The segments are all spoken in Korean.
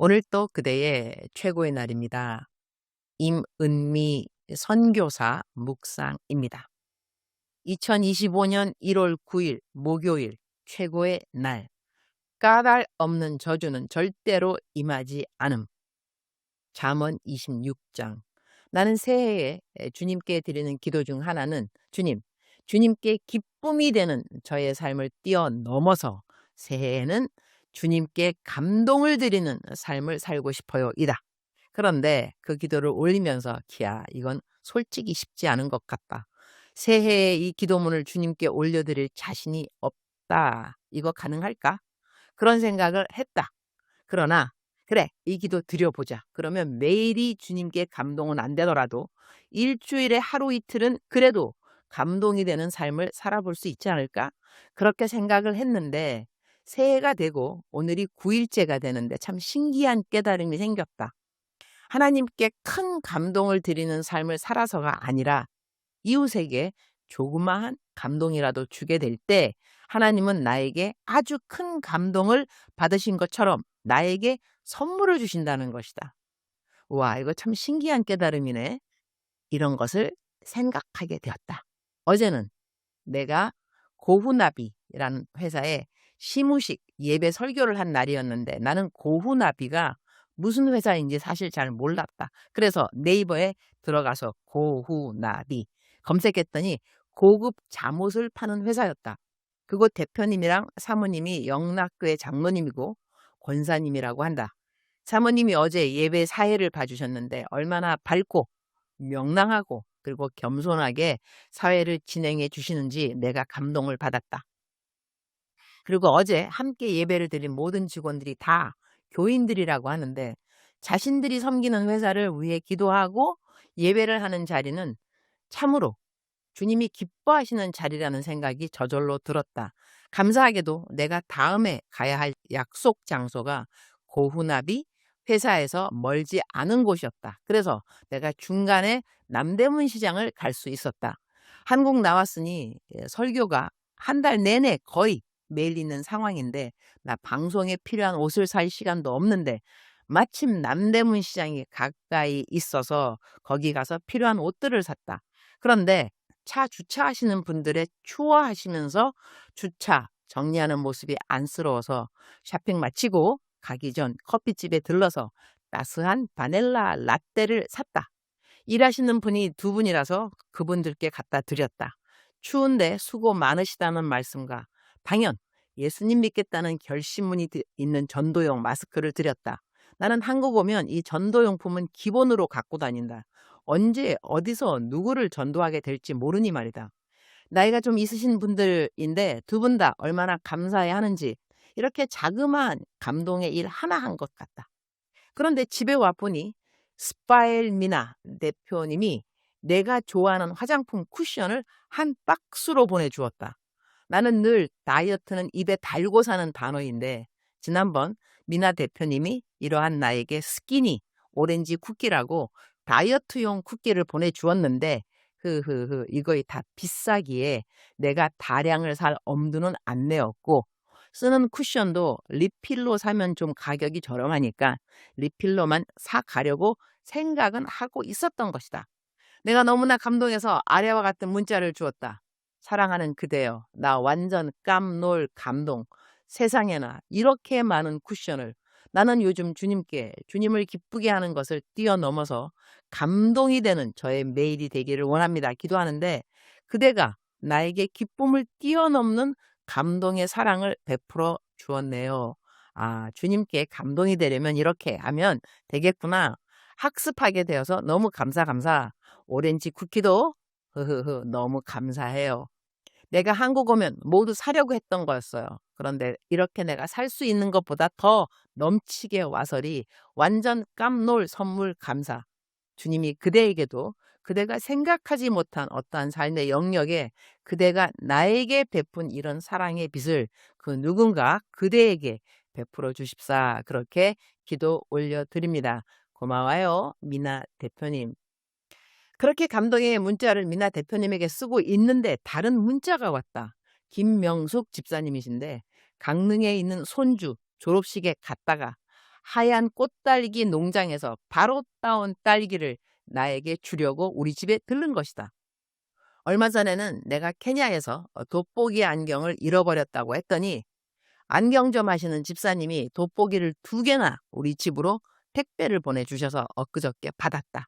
오늘 또 그대의 최고의 날입니다. 임은미 선교사 묵상입니다. 2025년 1월 9일 목요일 최고의 날. 까닭 없는 저주는 절대로 임하지 않음. 잠언 26장. 나는 새해에 주님께 드리는 기도 중 하나는 주님께 기쁨이 되는 저의 삶을 뛰어넘어서 새해에는 주님께 감동을 드리는 삶을 살고 싶어요 이다. 그런데 그 기도를 올리면서 이건 솔직히 쉽지 않은 것 같다. 새해에 이 기도문을 주님께 올려드릴 자신이 없다. 이거 가능할까? 그런 생각을 했다. 그러나 그래, 이 기도 드려보자. 그러면 매일이 주님께 감동은 안 되더라도 일주일에 하루 이틀은 그래도 감동이 되는 삶을 살아볼 수 있지 않을까? 그렇게 생각을 했는데 새해가 되고 오늘이 9일째가 되는데 참 신기한 깨달음이 생겼다. 하나님께 큰 감동을 드리는 삶을 살아서가 아니라 이웃에게 조그마한 감동이라도 주게 될 때 하나님은 나에게 아주 큰 감동을 받으신 것처럼 나에게 선물을 주신다는 것이다. 와, 이거 참 신기한 깨달음이네. 이런 것을 생각하게 되었다. 어제는 내가 고후나비라는 회사에 시무식 예배 설교를 한 날이었는데 나는 고후나비가 무슨 회사인지 사실 잘 몰랐다. 그래서 네이버에 들어가서 고후나비 검색했더니 고급 잠옷을 파는 회사였다. 그곳 대표님이랑 사모님이 영락교회 장로님이고 권사님이라고 한다. 사모님이 어제 예배 사회를 봐주셨는데 얼마나 밝고 명랑하고 그리고 겸손하게 사회를 진행해 주시는지 내가 감동을 받았다. 그리고 어제 함께 예배를 드린 모든 직원들이 다 교인들이라고 하는데 자신들이 섬기는 회사를 위해 기도하고 예배를 하는 자리는 참으로 주님이 기뻐하시는 자리라는 생각이 저절로 들었다. 감사하게도 내가 다음에 가야 할 약속 장소가 고후나비 회사에서 멀지 않은 곳이었다. 그래서 내가 중간에 남대문 시장을 갈 수 있었다. 한국 나왔으니 설교가 한 달 내내 거의 매일 있는 상황인데 나 방송에 필요한 옷을 살 시간도 없는데 마침 남대문 시장이 가까이 있어서 거기 가서 필요한 옷들을 샀다. 그런데 차 주차하시는 분들의 추워하시면서 주차 정리하는 모습이 안쓰러워서 쇼핑 마치고 가기 전 커피집에 들러서 따스한 바닐라 라떼를 샀다. 일하시는 분이 두 분이라서 그분들께 갖다 드렸다. 추운데 수고 많으시다는 말씀과 당연 예수님 믿겠다는 결심문이 있는 전도용 마스크를 드렸다. 나는 한국 오면 이 전도용품은 기본으로 갖고 다닌다. 언제 어디서 누구를 전도하게 될지 모르니 말이다. 나이가 좀 있으신 분들인데 두 분 다 얼마나 감사해 하는지 이렇게 자그마한 감동의 일 하나 한 것 같다. 그런데 집에 와보니 스파일미나 대표님이 내가 좋아하는 화장품 쿠션을 한 박스로 보내주었다. 나는 늘 다이어트는 입에 달고 사는 단어인데 지난번 미나 대표님이 이러한 나에게 스키니 오렌지 쿠키라고 다이어트용 쿠키를 보내주었는데 이거이 다 비싸기에 내가 다량을 살 엄두는 안 내었고 쓰는 쿠션도 리필로 사면 좀 가격이 저렴하니까 리필로만 사가려고 생각은 하고 있었던 것이다. 내가 너무나 감동해서 아래와 같은 문자를 주었다. 사랑하는 그대여, 나 완전 깜놀 감동. 세상에나 이렇게 많은 쿠션을 나는 요즘 주님을 기쁘게 하는 것을 뛰어넘어서 감동이 되는 저의 매일이 되기를 원합니다. 기도하는데 그대가 나에게 기쁨을 뛰어넘는 감동의 사랑을 베풀어 주었네요. 아, 주님께 감동이 되려면 이렇게 하면 되겠구나. 학습하게 되어서 너무 감사. 오렌지 쿠키도 너무 감사해요. 내가 한국 오면 모두 사려고 했던 거였어요. 그런데 이렇게 내가 살 수 있는 것보다 더 넘치게 와서리 완전 깜놀 선물 감사. 주님이 그대에게도 그대가 생각하지 못한 어떠한 삶의 영역에 그대가 나에게 베푼 이런 사랑의 빛을 그 누군가 그대에게 베풀어 주십사. 그렇게 기도 올려드립니다. 고마워요, 미나 대표님. 그렇게 감동의 문자를 미나 대표님에게 쓰고 있는데 다른 문자가 왔다. 김명숙 집사님이신데 강릉에 있는 손주 졸업식에 갔다가 하얀 꽃딸기 농장에서 바로 따온 딸기를 나에게 주려고 우리 집에 들른 것이다. 얼마 전에는 내가 케냐에서 돋보기 안경을 잃어버렸다고 했더니 안경점 하시는 집사님이 돋보기를 2개나 우리 집으로 택배를 보내주셔서 엊그저께 받았다.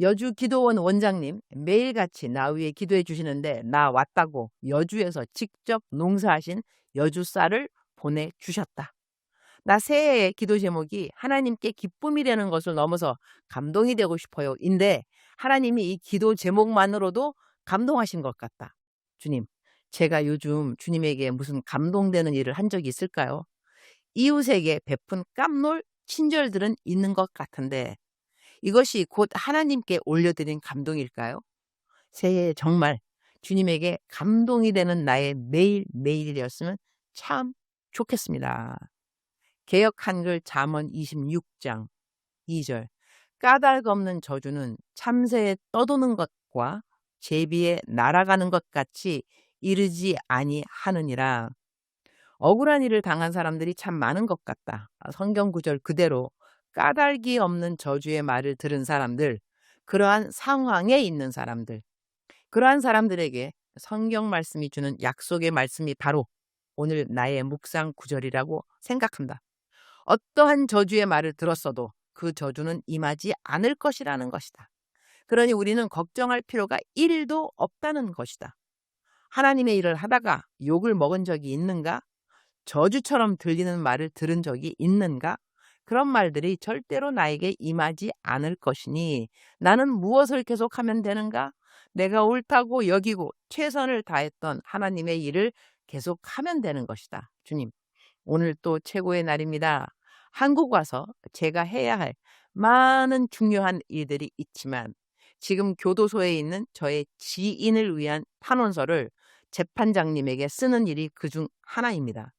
여주 기도원 원장님 매일같이 나 위해 기도해 주시는데 나 왔다고 여주에서 직접 농사하신 여주 쌀을 보내주셨다. 나 새해의 기도 제목이 하나님께 기쁨이 되는 것을 넘어서 감동이 되고 싶어요 인데 하나님이 이 기도 제목만으로도 감동하신 것 같다. 주님, 제가 요즘 주님에게 무슨 감동되는 일을 한 적이 있을까요? 이웃에게 베푼 깜놀 친절들은 있는 것 같은데 이것이 곧 하나님께 올려드린 감동일까요? 새해에 정말 주님에게 감동이 되는 나의 매일매일이었으면 참 좋겠습니다. 개역 한글 잠언 26장 2절 까닭 없는 저주는 참새에 떠도는 것과 제비에 날아가는 것 같이 이르지 아니하느니라. 억울한 일을 당한 사람들이 참 많은 것 같다. 성경 구절 그대로 까닭이 없는 저주의 말을 들은 사람들, 그러한 상황에 있는 사람들, 그러한 사람들에게 성경 말씀이 주는 약속의 말씀이 바로 오늘 나의 묵상 구절이라고 생각한다. 어떠한 저주의 말을 들었어도 그 저주는 임하지 않을 것이라는 것이다. 그러니 우리는 걱정할 필요가 1도 없다는 것이다. 하나님의 일을 하다가 욕을 먹은 적이 있는가? 저주처럼 들리는 말을 들은 적이 있는가? 그런 말들이 절대로 나에게 임하지 않을 것이니 나는 무엇을 계속하면 되는가? 내가 옳다고 여기고 최선을 다했던 하나님의 일을 계속하면 되는 것이다. 주님, 오늘 또 최고의 날입니다. 한국 와서 제가 해야 할 많은 중요한 일들이 있지만 지금 교도소에 있는 저의 지인을 위한 탄원서를 재판장님에게 쓰는 일이 그중 하나입니다.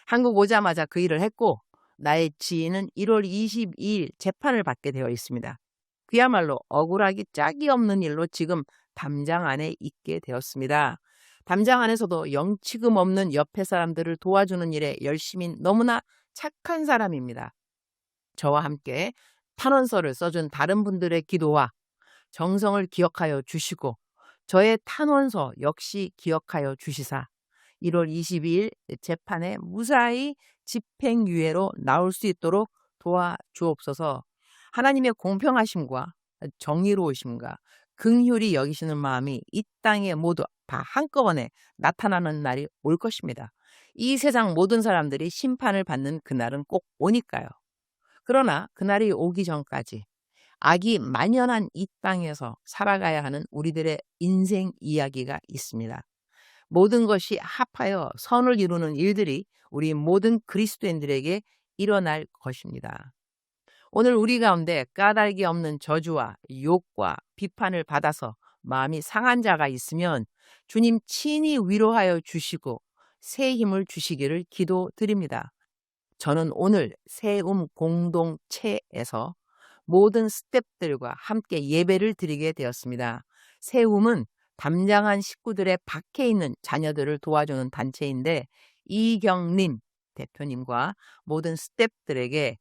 한국 오자마자 그 일을 했고 나의 지인은 1월 22일 재판을 받게 되어 있습니다. 그야말로 억울하기 짝이 없는 일로 지금 담장 안에 있게 되었습니다. 담장 안에서도 영치금 없는 옆에 사람들을 도와주는 일에 열심히 너무나 착한 사람입니다. 저와 함께 탄원서를 써준 다른 분들의 기도와 정성을 기억하여 주시고 저의 탄원서 역시 기억하여 주시사 1월 22일 재판에 무사히 집행유예로 나올 수 있도록 도와주옵소서. 하나님의 공평하심과 정의로우심과 긍휼히 여기시는 마음이 이 땅에 모두 다 한꺼번에 나타나는 날이 올 것입니다. 이 세상 모든 사람들이 심판을 받는 그날은 꼭 오니까요. 그러나 그날이 오기 전까지 악이 만연한 이 땅에서 살아가야 하는 우리들의 인생 이야기가 있습니다. 모든 것이 합하여 선을 이루는 일들이 우리 모든 그리스도인들에게 일어날 것입니다. 오늘 우리 가운데 까닭이 없는 저주와 욕과 비판을 받아서 마음이 상한 자가 있으면 주님 친히 위로하여 주시고 새 힘을 주시기를 기도드립니다. 저는 오늘 세움 공동체에서 모든 스태프들과 함께 예배를 드리게 되었습니다. 세움은 담장한 식구들의 밖에 있는 자녀들을 도와주는 단체인데 이경림 대표님과 모든 스태프들에게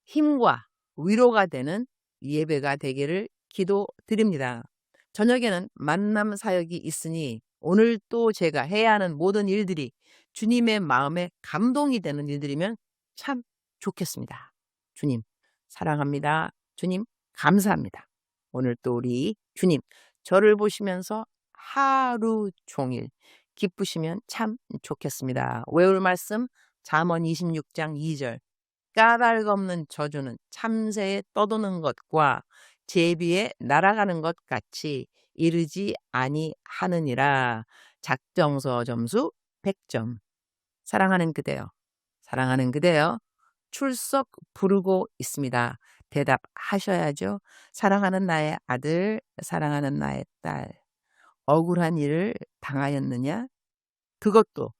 힘과 위로가 되는 예배가 되기를 기도드립니다. 저녁에는 만남 사역이 있으니 오늘 또 제가 해야 하는 모든 일들이 주님의 마음에 감동이 되는 일들이면 참 좋겠습니다. 주님 사랑합니다. 주님 감사합니다. 오늘 또 우리 주님 저를 보시면서 하루 종일 기쁘시면 참 좋겠습니다. 외울 말씀 잠언 26장 2절 까닭 없는 저주는 참새에 떠도는 것과 제비에 날아가는 것 같이 이르지 아니하느니라. 작정서 점수 100점. 사랑하는 그대여, 사랑하는 그대여, 출석 부르고 있습니다. 대답하셔야죠. 사랑하는 나의 아들, 사랑하는 나의 딸, 억울한 일을 당하였느냐? 그것도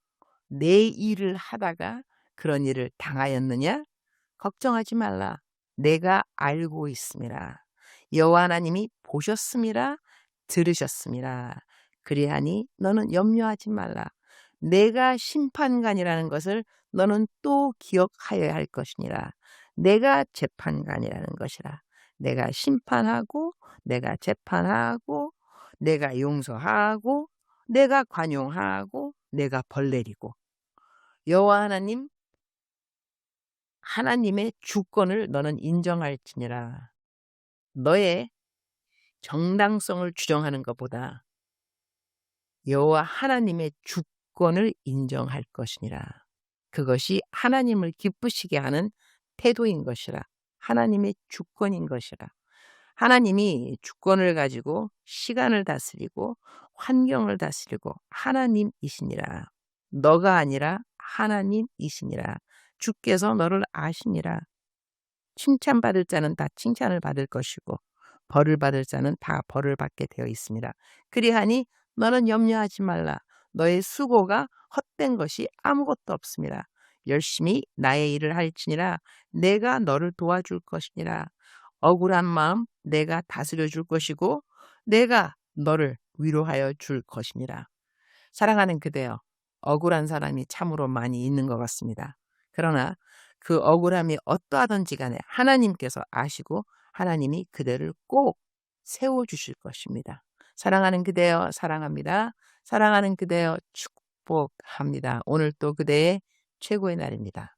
내 일을 하다가 그런 일을 당하였느냐? 걱정하지 말라. 내가 알고 있습니다. 여호와 하나님이 보셨습니다. 들으셨습니다. 그리하니 너는 염려하지 말라. 내가 심판관이라는 것을 너는 또 기억하여야 할 것이니라. 내가 재판관이라는 것이라. 내가 심판하고 내가 재판하고 내가 용서하고 내가 관용하고 내가 벌 내리고. 여호와 하나님, 하나님의 주권을 너는 인정할지니라. 너의 정당성을 주장하는 것보다 여호와 하나님의 주권을 인정할 것이니라. 그것이 하나님을 기쁘시게 하는 태도인 것이라. 하나님의 주권인 것이라. 하나님이 주권을 가지고 시간을 다스리고 환경을 다스리고 하나님이시니라. 너가 아니라 하나님이시니라. 주께서 너를 아시니라. 칭찬받을 자는 다 칭찬을 받을 것이고 벌을 받을 자는 다 벌을 받게 되어 있습니다. 그리하니 너는 염려하지 말라. 너의 수고가 헛된 것이 아무것도 없습니다. 열심히 나의 일을 할지니라. 내가 너를 도와줄 것이니라. 억울한 마음 내가 다스려 줄 것이고 내가 너를 위로하여 줄 것이니라. 사랑하는 그대여, 억울한 사람이 참으로 많이 있는 것 같습니다. 그러나 그 억울함이 어떠하든지 간에 하나님께서 아시고 하나님이 그대를 꼭 세워주실 것입니다. 사랑하는 그대여, 사랑합니다. 사랑하는 그대여, 축복합니다. 오늘 또 그대의 최고의 날입니다.